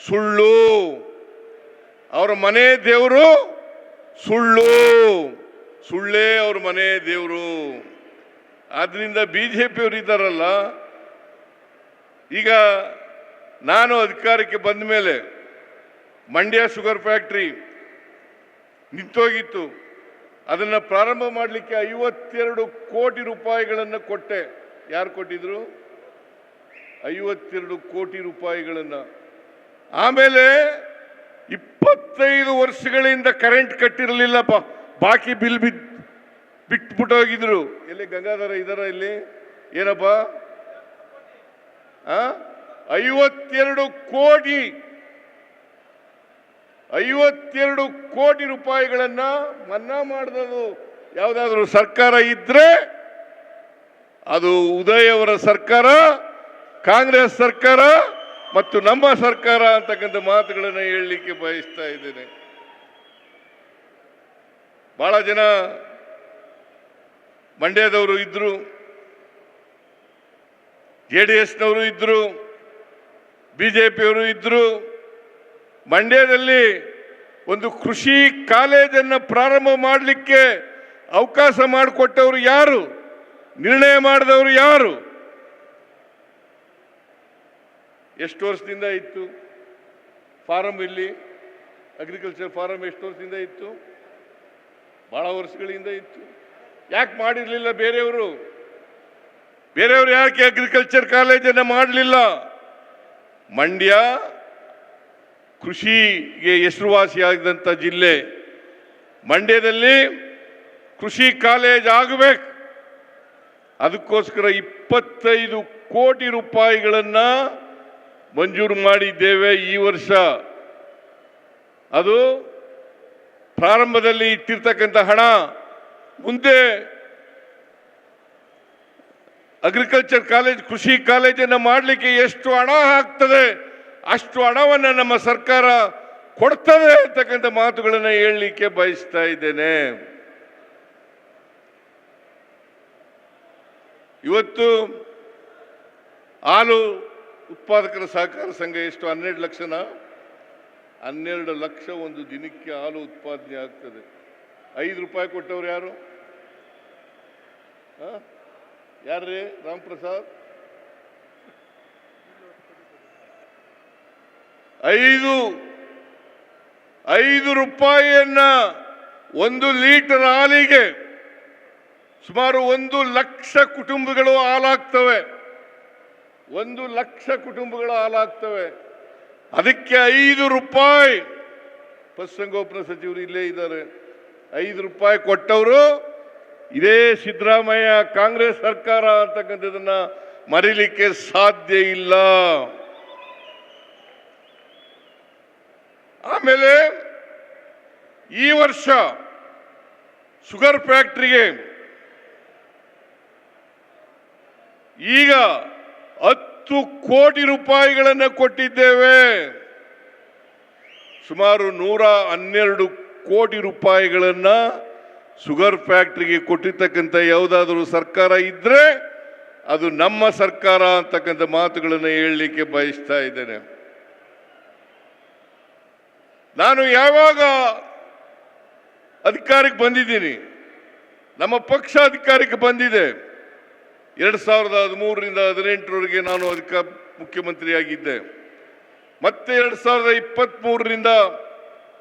ಸುಳ್ಳು. ಅವರ ಮನೆ ದೇವರು ಸುಳ್ಳು, ಸುಳ್ಳೇ ಅವ್ರ ಮನೆ ದೇವರು. ಆದ್ರಿಂದ ಬಿಜೆಪಿಯವರು ಇದ್ದಾರಲ್ಲ, ಈಗ ನಾನು ಅಧಿಕಾರಕ್ಕೆ ಬಂದ ಮೇಲೆ ಮಂಡ್ಯ ಶುಗರ್ ಫ್ಯಾಕ್ಟ್ರಿ ನಿಂತೋಗಿತ್ತು. ಅದನ್ನು ಪ್ರಾರಂಭ ಮಾಡಲಿಕ್ಕೆ 52 ಕೋಟಿ ರೂಪಾಯಿಗಳನ್ನು ಕೊಟ್ಟೆ. ಯಾರು ಕೊಟ್ಟಿದ್ರು? 52 ಕೋಟಿ ರೂಪಾಯಿಗಳನ್ನು. ಆಮೇಲೆ 25 ವರ್ಷಗಳಿಂದ ಕರೆಂಟ್ ಕಟ್ಟಿರಲಿಲ್ಲಪ್ಪ, ಬಾಕಿ ಬಿಲ್ ಬಿಟ್ಬಿಟ್ಟೋಗಿದ್ರು. ಎಲ್ಲಿ ಗಂಗಾಧರ ಇದಾರ? ಇಲ್ಲಿ ಏನಪ್ಪ 52 ಕೋಟಿ 52 ಕೋಟಿ ರೂಪಾಯಿಗಳನ್ನ ಮನ್ನಾ ಮಾಡಿದ್ರು. ಯಾವುದಾದ್ರೂ ಸರ್ಕಾರ ಇದ್ರೆ ಅದು ಉದಯ್ ಅವರ ಸರ್ಕಾರ, ಕಾಂಗ್ರೆಸ್ ಸರ್ಕಾರ ಮತ್ತು ನಮ್ಮ ಸರ್ಕಾರ ಅಂತಕ್ಕಂಥ ಮಾತುಗಳನ್ನು ಹೇಳಲಿಕ್ಕೆ ಬಯಸ್ತಾ ಇದ್ದೇನೆ. ಬಹಳ ಜನ ಮಂಡ್ಯದವರು ಇದ್ರು, JDSನವರು ಇದ್ರು, ಬಿಜೆಪಿಯವರು ಇದ್ರು. ಮಂಡ್ಯದಲ್ಲಿ ಒಂದು ಕೃಷಿ ಕಾಲೇಜನ್ನು ಪ್ರಾರಂಭ ಮಾಡಲಿಕ್ಕೆ ಅವಕಾಶ ಮಾಡಿಕೊಟ್ಟವರು ಯಾರು? ನಿರ್ಣಯ ಮಾಡಿದವರು ಯಾರು? ಎಷ್ಟು ವರ್ಷದಿಂದ ಇತ್ತು ಫಾರಂ? ಇಲ್ಲಿ ಅಗ್ರಿಕಲ್ಚರ್ ಫಾರಂ ಎಷ್ಟು ವರ್ಷದಿಂದ ಇತ್ತು? ಬಹಳ ವರ್ಷಗಳಿಂದ ಇತ್ತು. ಯಾಕೆ ಮಾಡಿರಲಿಲ್ಲ ಬೇರೆಯವರು? ಯಾಕೆ ಅಗ್ರಿಕಲ್ಚರ್ ಕಾಲೇಜನ್ನು ಮಾಡಲಿಲ್ಲ? ಮಂಡ್ಯ ಕೃಷಿಗೆ ಹೆಸರುವಾಸಿಯಾದಂಥ ಜಿಲ್ಲೆ. ಮಂಡ್ಯದಲ್ಲಿ ಕೃಷಿ ಕಾಲೇಜ್ ಆಗಬೇಕು. ಅದಕ್ಕೋಸ್ಕರ 25 ಕೋಟಿ ರೂಪಾಯಿಗಳನ್ನು ಮಂಜೂರು ಮಾಡಿದ್ದೇವೆ ಈ ವರ್ಷ. ಅದು ಪ್ರಾರಂಭದಲ್ಲಿ ಇಟ್ಟಿರ್ತಕ್ಕಂಥ ಹಣ ಮುಂದೆ ಅಗ್ರಿಕಲ್ಚರ್ ಕಾಲೇಜ್, ಕೃಷಿ ಕಾಲೇಜನ್ನು ಮಾಡಲಿಕ್ಕೆ ಎಷ್ಟು ಹಣ ಆಗ್ತದೆ ಅಷ್ಟು ಹಣವನ್ನು ನಮ್ಮ ಸರ್ಕಾರ ಕೊಡ್ತದೆ ಅಂತಕ್ಕಂಥ ಮಾತುಗಳನ್ನು ಹೇಳಲಿಕ್ಕೆ ಬಯಸ್ತಾ ಇದ್ದೇನೆ. ಇವತ್ತು ಹಾಲು ಉತ್ಪಾದಕರ ಸಹಕಾರ ಸಂಘ ಎಷ್ಟು? 12 ಲಕ್ಷನ? 12 ಲಕ್ಷ ಒಂದು ದಿನಕ್ಕೆ ಹಾಲು ಉತ್ಪಾದನೆ ಆಗ್ತದೆ. 5 ರೂಪಾಯಿ ಕೊಟ್ಟವ್ರು ಯಾರು? ಯಾರ್ರೀ? ರಾಮ್ ಪ್ರಸಾದ್. 5 ರೂಪಾಯಿಯನ್ನ 1 ಲೀಟರ್ ಹಾಲಿಗೆ ಸುಮಾರು 1 ಲಕ್ಷ ಕುಟುಂಬಗಳು ಹಾಲಾಗ್ತವೆ. 1 ಲಕ್ಷ ಕುಟುಂಬಗಳು ಹಾಲಾಗ್ತವೆ. ಅದಕ್ಕೆ 5 ರೂಪಾಯಿ. ಪಶುಸಂಗೋಪನಾ ಸಚಿವರು ಇಲ್ಲೇ ಇದ್ದಾರೆ. 5 ರೂಪಾಯಿ ಕೊಟ್ಟವರು ಇದೇ ಸಿದ್ದರಾಮಯ್ಯ ಕಾಂಗ್ರೆಸ್ ಸರ್ಕಾರ ಅಂತಕ್ಕಂಥದನ್ನ ಮರೀಲಿಕ್ಕೆ ಸಾಧ್ಯ ಇಲ್ಲ. ಆಮೇಲೆ ಈ ವರ್ಷ ಶುಗರ್ ಫ್ಯಾಕ್ಟರಿಗೆ ಈಗ 10 ಕೋಟಿ ರೂಪಾಯಿಗಳನ್ನು ಕೊಟ್ಟಿದ್ದೇವೆ. ಸುಮಾರು 112 ಕೋಟಿ ರೂಪಾಯಿಗಳನ್ನು ಶುಗರ್ ಫ್ಯಾಕ್ಟರಿಗೆ ಕೊಟ್ಟಿರ್ತಕ್ಕಂಥ ಯಾವುದಾದ್ರೂ ಸರ್ಕಾರ ಇದ್ರೆ ಅದು ನಮ್ಮ ಸರ್ಕಾರ ಅಂತಕ್ಕಂಥ ಮಾತುಗಳನ್ನು ಹೇಳಲಿಕ್ಕೆ ಬಯಸ್ತಾ ಇದ್ದೇನೆ. ನಾನು ಯಾವಾಗ ಅಧಿಕಾರಕ್ಕೆ ಬಂದಿದ್ದೀನಿ, ನಮ್ಮ ಪಕ್ಷ ಅಧಿಕಾರಕ್ಕೆ ಬಂದಿದೆ 2013ರಿಂದ 2018ರವರೆಗೆ ನಾನು ಮುಖ್ಯಮಂತ್ರಿಯಾಗಿದ್ದೆ. ಮತ್ತೆ 2023ರಿಂದ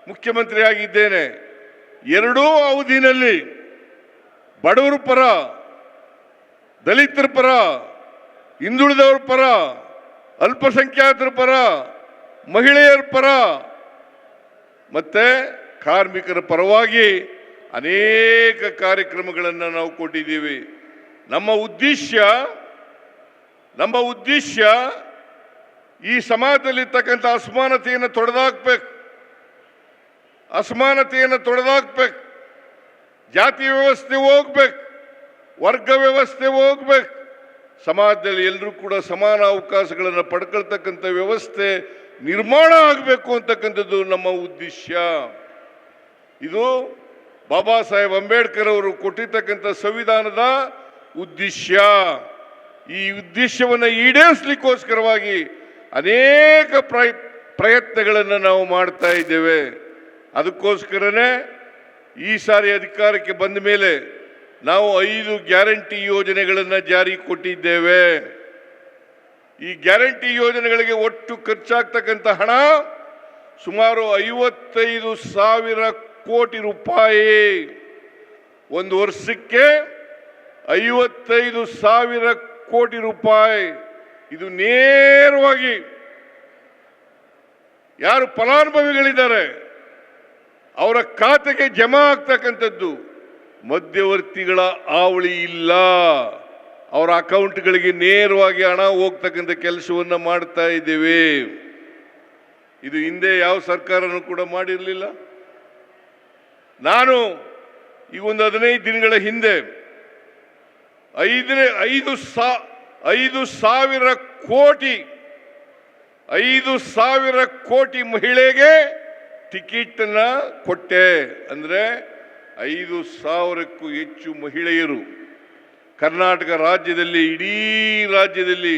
ಮುಖ್ಯಮಂತ್ರಿ ಆಗಿದ್ದೇನೆ. ಎರಡೂ ಅವಧಿನಲ್ಲಿ ಬಡವರ ಪರ, ದಲಿತರ ಪರ, ಹಿಂದುಳಿದವರ ಪರ, ಅಲ್ಪಸಂಖ್ಯಾತರ ಪರ, ಮಹಿಳೆಯರ ಪರ ಮತ್ತೆ ಕಾರ್ಮಿಕರ ಪರವಾಗಿ ಅನೇಕ ಕಾರ್ಯಕ್ರಮಗಳನ್ನು ನಾವು ಕೊಟ್ಟಿದ್ದೀವಿ. ನಮ್ಮ ಉದ್ದೇಶ ಈ ಸಮಾಜದಲ್ಲಿರ್ತಕ್ಕಂಥ ಅಸಮಾನತೆಯನ್ನು ತೊಡೆದಾಕ್ಬೇಕು. ಜಾತಿ ವ್ಯವಸ್ಥೆ ಹೋಗ್ಬೇಕು, ವರ್ಗ ವ್ಯವಸ್ಥೆ ಹೋಗ್ಬೇಕು. ಸಮಾಜದಲ್ಲಿ ಎಲ್ಲರೂ ಕೂಡ ಸಮಾನ ಅವಕಾಶಗಳನ್ನು ಪಡ್ಕೊಳ್ತಕ್ಕಂಥ ವ್ಯವಸ್ಥೆ ನಿರ್ಮಾಣ ಆಗಬೇಕು ಅಂತಕ್ಕಂಥದ್ದು ನಮ್ಮ ಉದ್ದೇಶ. ಇದು ಬಾಬಾ ಸಾಹೇಬ್ ಅಂಬೇಡ್ಕರ್ ಅವರು ಕೊಟ್ಟಿರ್ತಕ್ಕಂಥ ಸಂವಿಧಾನದ ಉದ್ದೇಶ. ಈ ಉದ್ದೇಶವನ್ನು ಈಡೇರಿಸಲಿಕ್ಕೋಸ್ಕರವಾಗಿ ಅನೇಕ ಪ್ರಯತ್ನಗಳನ್ನು ನಾವು ಮಾಡ್ತಾ ಇದ್ದೇವೆ. ಅದಕ್ಕೋಸ್ಕರನೇ ಈ ಸಾರಿ ಅಧಿಕಾರಕ್ಕೆ ಬಂದ ಮೇಲೆ ನಾವು 5 ಗ್ಯಾರಂಟಿ ಯೋಜನೆಗಳನ್ನು ಜಾರಿ ಕೊಟ್ಟಿದ್ದೇವೆ. ಈ ಗ್ಯಾರಂಟಿ ಯೋಜನೆಗಳಿಗೆ ಒಟ್ಟು ಖರ್ಚಾಗ್ತಕ್ಕಂಥ ಹಣ ಸುಮಾರು 55,000 ಕೋಟಿ ರೂಪಾಯಿ. ಒಂದು ವರ್ಷಕ್ಕೆ 55,000 ಕೋಟಿ ರೂಪಾಯಿ. ಇದು ನೇರವಾಗಿ ಯಾರು ಫಲಾನುಭವಿಗಳಿದ್ದಾರೆ ಅವರ ಖಾತೆಗೆ ಜಮಾ ಆಗ್ತಕ್ಕಂಥದ್ದು. ಮಧ್ಯವರ್ತಿಗಳ ಹಾವಳಿ ಇಲ್ಲ. ಅವರ ಅಕೌಂಟ್ಗಳಿಗೆ ನೇರವಾಗಿ ಹಣ ಹೋಗ್ತಕ್ಕಂಥ ಕೆಲಸವನ್ನು ಮಾಡ್ತಾ ಇದ್ದೇವೆ. ಇದು ಹಿಂದೆ ಯಾವ ಸರ್ಕಾರನೂ ಕೂಡ ಮಾಡಿರಲಿಲ್ಲ. ನಾನು ಈ ಒಂದು 15 ದಿನಗಳ ಹಿಂದೆ 5,000 ಕೋಟಿ ಮಹಿಳೆಗೆ ಟಿಕೆಟ್ ಅನ್ನ ಕೊಟ್ಟೆ. ಅಂದ್ರೆ 5,000ಕ್ಕೂ ಹೆಚ್ಚು ಮಹಿಳೆಯರು ಕರ್ನಾಟಕ ರಾಜ್ಯದಲ್ಲಿ, ಇಡೀ ರಾಜ್ಯದಲ್ಲಿ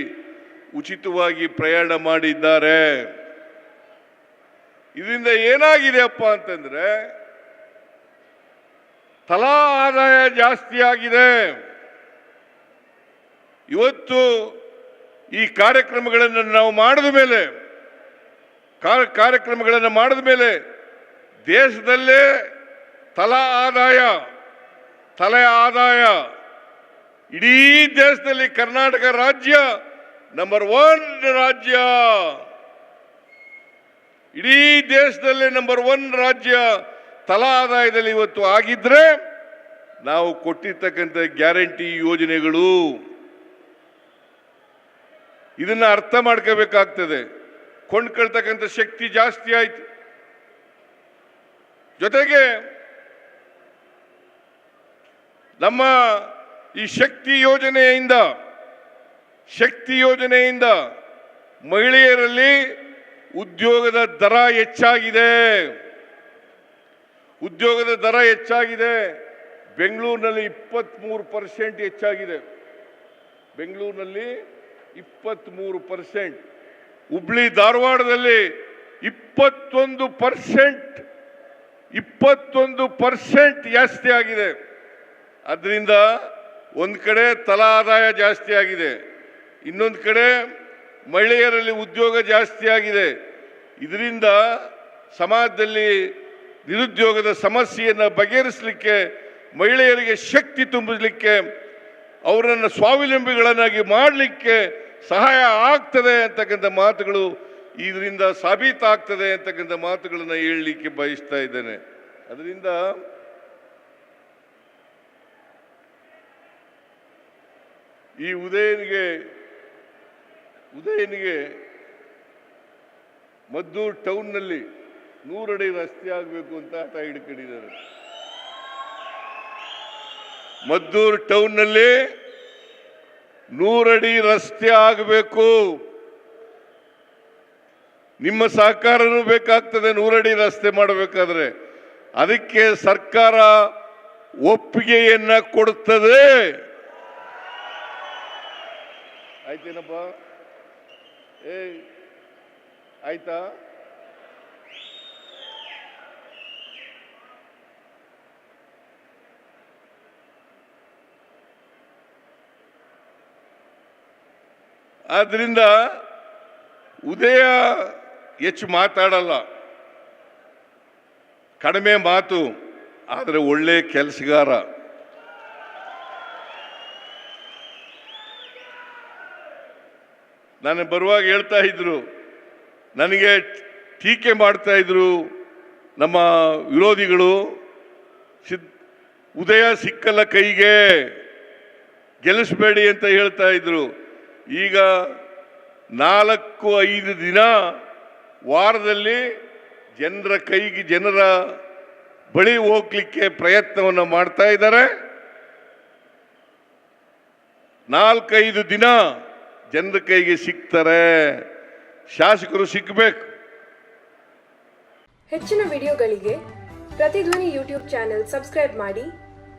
ಉಚಿತವಾಗಿ ಪ್ರಯಾಣ ಮಾಡಿದ್ದಾರೆ. ಇದರಿಂದ ಏನಾಗಿದೆ ಅಪ್ಪ ಅಂತಂದ್ರೆ ತಲಾ ಆದಾಯ ಜಾಸ್ತಿ ಆಗಿದೆ. ಇವತ್ತು ಈ ಕಾರ್ಯಕ್ರಮಗಳನ್ನು ನಾವು ಮಾಡಿದ ಮೇಲೆ ದೇಶದಲ್ಲೇ ತಲಾ ಆದಾಯ ಇಡೀ ದೇಶದಲ್ಲಿ ಕರ್ನಾಟಕ ರಾಜ್ಯ ನಂಬರ್ 1 ರಾಜ್ಯ. ಇಡೀ ದೇಶದಲ್ಲೇ ನಂಬರ್ 1 ರಾಜ್ಯ ತಲಾ ಆದಾಯದಲ್ಲಿ ಇವತ್ತು ಆಗಿದ್ರೆ ನಾವು ಕೊಟ್ಟಿರ್ತಕ್ಕಂಥ ಗ್ಯಾರಂಟಿ ಯೋಜನೆಗಳು. ಇದನ್ನ ಅರ್ಥ ಮಾಡ್ಕೋಬೇಕಾಗ್ತದೆ. ಕೊಂಡ್ಕೊಳ್ತಕ್ಕಂಥ ಶಕ್ತಿ ಜಾಸ್ತಿ ಆಯ್ತು. ಜೊತೆಗೆ ನಮ್ಮ ಈ ಶಕ್ತಿ ಯೋಜನೆಯಿಂದ ಮಹಿಳೆಯರಲ್ಲಿ ಉದ್ಯೋಗದ ದರ ಹೆಚ್ಚಾಗಿದೆ. ಬೆಂಗಳೂರಿನಲ್ಲಿ 23% ಹೆಚ್ಚಾಗಿದೆ. ಬೆಂಗಳೂರಿನಲ್ಲಿ 23%. ಹುಬ್ಳಿ ಧಾರವಾಡದಲ್ಲಿ 21% ಜಾಸ್ತಿ ಆಗಿದೆ. ಅದರಿಂದ ಒಂದು ಕಡೆ ತಲಾ ಆದಾಯ ಜಾಸ್ತಿ ಆಗಿದೆ, ಇನ್ನೊಂದು ಕಡೆ ಮಹಿಳೆಯರಲ್ಲಿ ಉದ್ಯೋಗ ಜಾಸ್ತಿ ಆಗಿದೆ. ಇದರಿಂದ ಸಮಾಜದಲ್ಲಿ ನಿರುದ್ಯೋಗದ ಸಮಸ್ಯೆಯನ್ನು ಬಗೆಹರಿಸಲಿಕ್ಕೆ, ಮಹಿಳೆಯರಿಗೆ ಶಕ್ತಿ ತುಂಬಲಿಕ್ಕೆ, ಅವರನ್ನು ಸ್ವಾವಲಂಬಿಗಳನ್ನಾಗಿ ಮಾಡಲಿಕ್ಕೆ ಸಹಾಯ ಆಗ್ತದೆ ಅಂತಕ್ಕಂಥ ಮಾತುಗಳು, ಇದರಿಂದ ಸಾಬೀತಾಗ್ತದೆ ಅಂತಕ್ಕಂಥ ಮಾತುಗಳನ್ನು ಹೇಳಲಿಕ್ಕೆ ಬಯಸ್ತಾ ಇದ್ದೇನೆ. ಅದರಿಂದ ಈ ಉದಯನಿಗೆ ಮದ್ದೂರು ಟೌನ್ನಲ್ಲಿ 100 ಅಡಿ ರಸ್ತೆ ಆಗಬೇಕು ಅಂತ ಹಠ ಹಿಡ್ಕೊಂಡಿದ್ದಾರೆ. ಮದ್ದೂರು ಟೌನ್ನಲ್ಲಿ 100 ಅಡಿ ರಸ್ತೆ ಆಗಬೇಕು. ನಿಮ್ಮ ಸಹಕಾರನೂ ಬೇಕಾಗ್ತದೆ 100 ಅಡಿ ರಸ್ತೆ ಮಾಡಬೇಕಾದ್ರೆ. ಅದಕ್ಕೆ ಸರ್ಕಾರ ಒಪ್ಪಿಗೆಯನ್ನ ಕೊಡುತ್ತದೆ. ಆಯ್ತೇನಪ್ಪ? ಆಯ್ತಾ? ಆದ್ರಿಂದ ಉದಯ ಹೆಚ್ಚು ಮಾತಾಡಲ್ಲ, ಕಡಿಮೆ ಮಾತು, ಆದರೆ ಒಳ್ಳೆ ಕೆಲಸಗಾರ. ನಾನು ಬರುವಾಗ ಹೇಳ್ತಾ ಇದ್ರು, ನನಗೆ ಟೀಕೆ ಮಾಡ್ತಾ ಇದ್ರು ನಮ್ಮ ವಿರೋಧಿಗಳು, ಉದಯ ಸಿಕ್ಕಲ್ಲ ಕೈಗೆ, ಗೆಲ್ಲಿಸಬೇಡಿ ಅಂತ ಹೇಳ್ತಾ ಇದ್ರು. ಈಗ 4-5 ದಿನ ವಾರದಲ್ಲಿ ಜನರ ಬಳಿ ಹೋಗ್ಲಿಕ್ಕೆ ಪ್ರಯತ್ನವನ್ನು ಮಾಡ್ತಾ ಇದ್ದಾರೆ. 4-5 ದಿನ ಜನರ ಕೈಗೆ ಸಿಗ್ತಾರೆ. ಶಾಸಕರು ಸಿಕ್ಕಬೇಕು. ಹೆಚ್ಚಿನ ವಿಡಿಯೋಗಳಿಗೆ ಪ್ರತಿಧ್ವನಿ ಯೂಟ್ಯೂಬ್ ಚಾನೆಲ್ ಸಬ್ಸ್ಕ್ರೈಬ್ ಮಾಡಿ,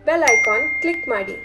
ಬೆಲ್ ಐಕಾನ್ ಕ್ಲಿಕ್ ಮಾಡಿ.